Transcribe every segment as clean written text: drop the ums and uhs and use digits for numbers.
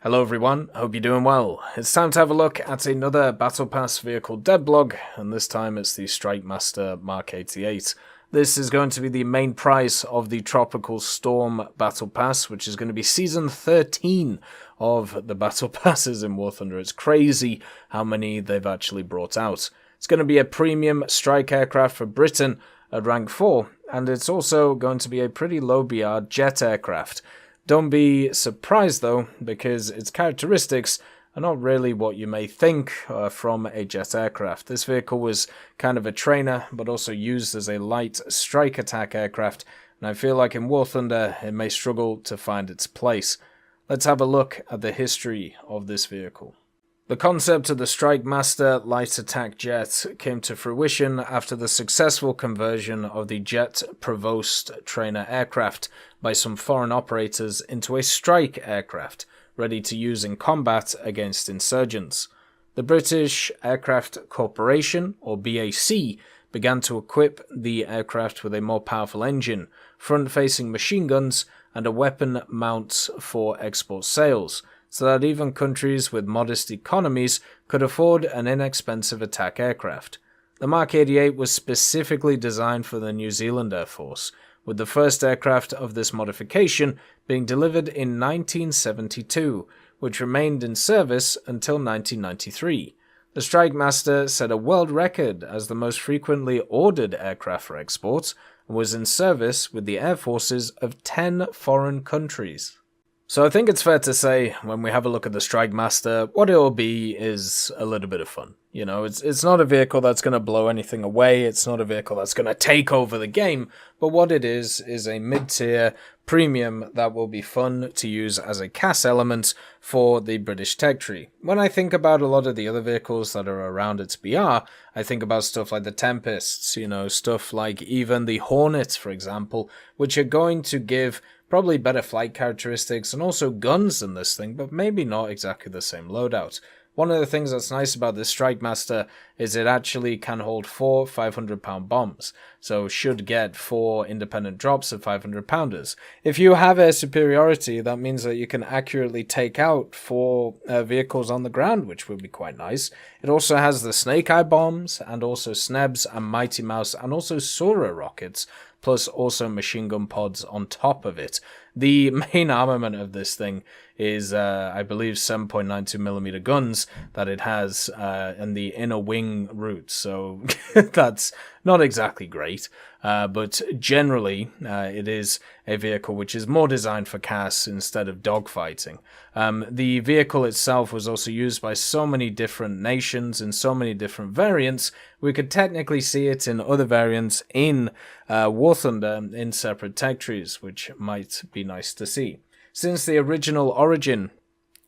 Hello everyone, hope you're doing well. It's time to have a look at another Battle Pass vehicle Devblog, and this time it's the Strikemaster Mk.88. This is going to be the main prize of the Tropical Storm Battle Pass, which is going to be Season 13 of the Battle Passes in War Thunder. It's crazy how many they've actually brought out. It's going to be a premium strike aircraft for Britain at rank 4, and it's also going to be a pretty low BR jet aircraft. Don't be surprised though, because its characteristics are not really what you may think from a jet aircraft. This vehicle was kind of a trainer, but also used as a light strike attack aircraft, and I feel like in War Thunder it may struggle to find its place. Let's have a look at the history of this vehicle. The concept of the Strikemaster light attack jet came to fruition after the successful conversion of the Jet Provost trainer aircraft by some foreign operators into a strike aircraft, ready to use in combat against insurgents. The British Aircraft Corporation, or BAC, began to equip the aircraft with a more powerful engine, front-facing machine guns, and a weapon mount for export sales, so that even countries with modest economies could afford an inexpensive attack aircraft. The Mk.88 was specifically designed for the New Zealand Air Force, with the first aircraft of this modification being delivered in 1972, which remained in service until 1993. The Strikemaster set a world record as the most frequently ordered aircraft for export, and was in service with the air forces of 10 foreign countries. So I think it's fair to say, when we have a look at the Strikemaster, what it'll be is a little bit of fun. You know, it's not a vehicle that's going to blow anything away, it's not a vehicle that's going to take over the game, but what it is a mid-tier premium that will be fun to use as a CAS element for the British tech tree. When I think about a lot of the other vehicles that are around its BR, I think about stuff like the Tempests, you know, stuff like even the Hornets, for example, which are going to give probably better flight characteristics and also guns than this thing, but maybe not exactly the same loadout. One of the things that's nice about this Strikemaster is it actually can hold 4 500-pound bombs, so should get 4 independent drops of 500-pounders. If you have air superiority, that means that you can accurately take out 4 vehicles on the ground, which would be quite nice. It also has the Snake Eye bombs, and also Snebs and Mighty Mouse, and also Sora rockets, plus also machine gun pods on top of it. The main armament of this thing is, I believe, 7.92mm guns that it has in the inner wing route, so that's not exactly great, but generally it is a vehicle which is more designed for CAS instead of dogfighting. The vehicle itself was also used by so many different nations in so many different variants. We could technically see it in other variants in War Thunder in separate tech trees, which might be nice to see. Since the original origin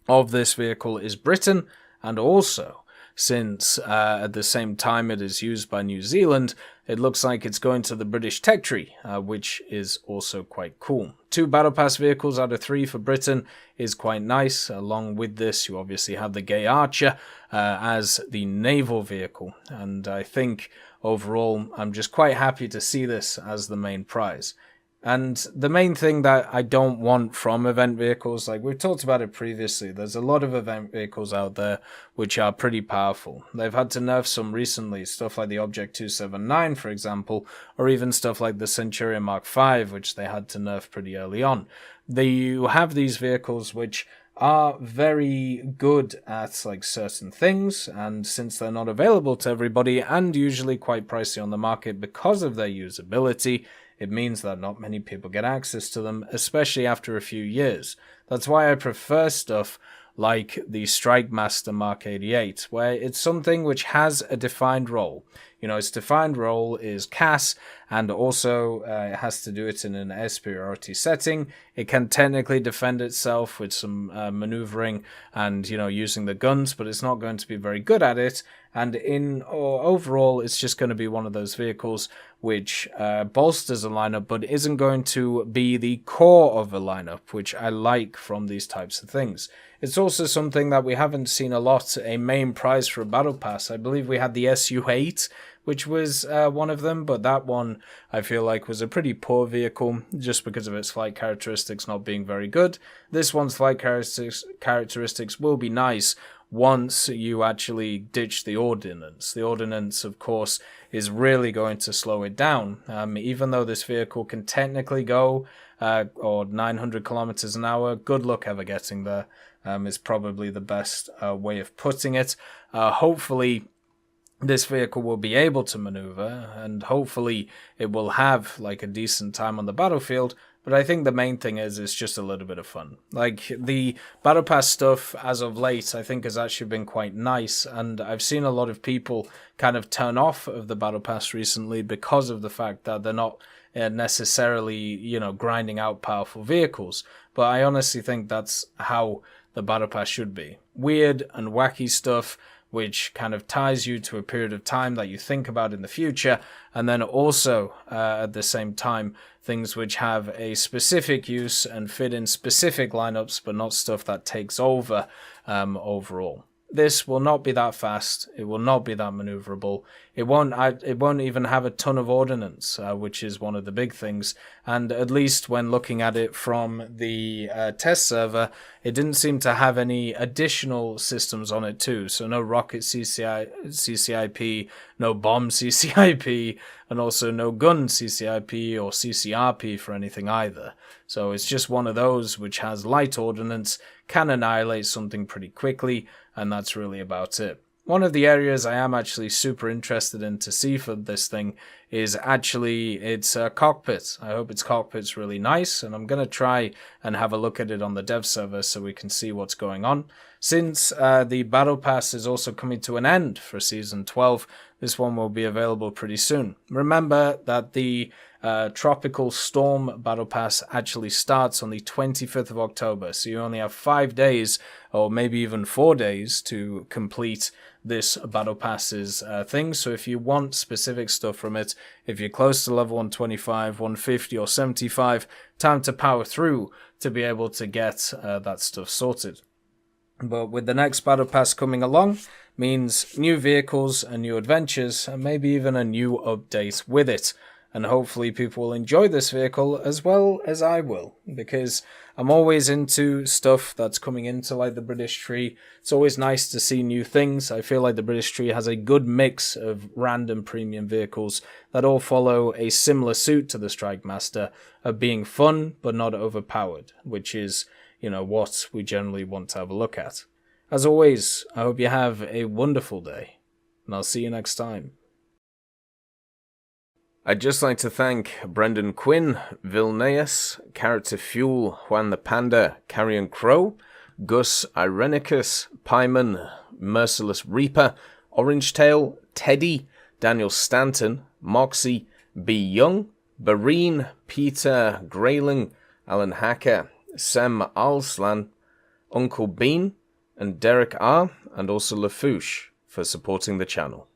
of this vehicle is Britain, and also since at the same time it is used by New Zealand, it looks like it's going to the British tech tree, which is also quite cool. 2 Battle Pass vehicles out of 3 for Britain is quite nice. Along with this, you obviously have the Gay Archer as the naval vehicle, and I think overall I'm just quite happy to see this as the main prize. And the main thing that I don't want from event vehicles, like we've talked about it previously, there's a lot of event vehicles out there which are pretty powerful. They've had to nerf some recently, stuff like the Object 279, for example, or even stuff like the Centurion Mark V, which they had to nerf pretty early on. You have these vehicles which are very good at like certain things, and since they're not available to everybody and usually quite pricey on the market because of their usability, it means that not many people get access to them, especially after a few years. That's why I prefer stuff like the Strikemaster Mk.88, where it's something which has a defined role. You know, its defined role is CAS, and also it has to do it in an air superiority setting. It can technically defend itself with some maneuvering and, you know, using the guns, but it's not going to be very good at it. And overall, it's just going to be one of those vehicles which bolsters a lineup, but isn't going to be the core of a lineup, which I like from these types of things. It's also something that we haven't seen a lot, a main prize for a battle pass. I believe we had the SU-8 which was one of them, but that one I feel like was a pretty poor vehicle just because of its flight characteristics not being very good. This one's flight characteristics will be nice once you actually ditch the ordnance. The ordnance, of course, is really going to slow it down. Even though this vehicle can technically go or 900 kilometers an hour, good luck ever getting there, is probably the best way of putting it. Hopefully this vehicle will be able to maneuver, and hopefully it will have like a decent time on the battlefield. But I think the main thing is it's just a little bit of fun. Like, the Battle Pass stuff as of late, I think has actually been quite nice, and I've seen a lot of people kind of turn off of the Battle Pass recently because of the fact that they're not necessarily, grinding out powerful vehicles. But I honestly think that's how the Battle Pass should be. Weird and wacky stuff, which kind of ties you to a period of time that you think about in the future, and then also, at the same time, things which have a specific use and fit in specific lineups, but not stuff that takes over overall. This will not be that fast. It will not be that maneuverable. It won't even have a ton of ordnance, which is one of the big things. And at least when looking at it from the test server, it didn't seem to have any additional systems on it too. So no rocket CCIP, no bomb CCIP, and also no gun CCIP or CCRP for anything either. So it's just one of those which has light ordnance, can annihilate something pretty quickly, and that's really about it. One of the areas I am actually super interested in to see for this thing is actually its cockpit. I hope its cockpit's really nice, and I'm going to try and have a look at it on the dev server so we can see what's going on. Since the Battle Pass is also coming to an end for Season 12, this one will be available pretty soon. Remember that the Tropical Storm Battle Pass actually starts on the 25th of October, so you only have 5 days, or maybe even 4 days, to complete this Battle Pass's thing. So if you want specific stuff from it, if you're close to level 125, 150, or 75, time to power through to be able to get that stuff sorted. But with the next Battle Pass coming along, means new vehicles and new adventures, and maybe even a new update with it. And hopefully people will enjoy this vehicle as well as I will, because I'm always into stuff that's coming into like the British tree. It's always nice to see new things. I feel like the British tree has a good mix of random premium vehicles that all follow a similar suit to the Strikemaster of being fun but not overpowered, which is, what we generally want to have a look at. As always, I hope you have a wonderful day, and I'll see you next time. I'd just like to thank Brendan Quinn, Vilneus, Character Fuel, Juan the Panda, Carrion Crow, Gus Irenicus, Pyman, Merciless Reaper, Orangetail, Teddy, Daniel Stanton, Moxie, B. Young, Bareen, Peter Grayling, Alan Hacker, Sem Alslan, Uncle Bean, and Derek R., and also Lafouche for supporting the channel.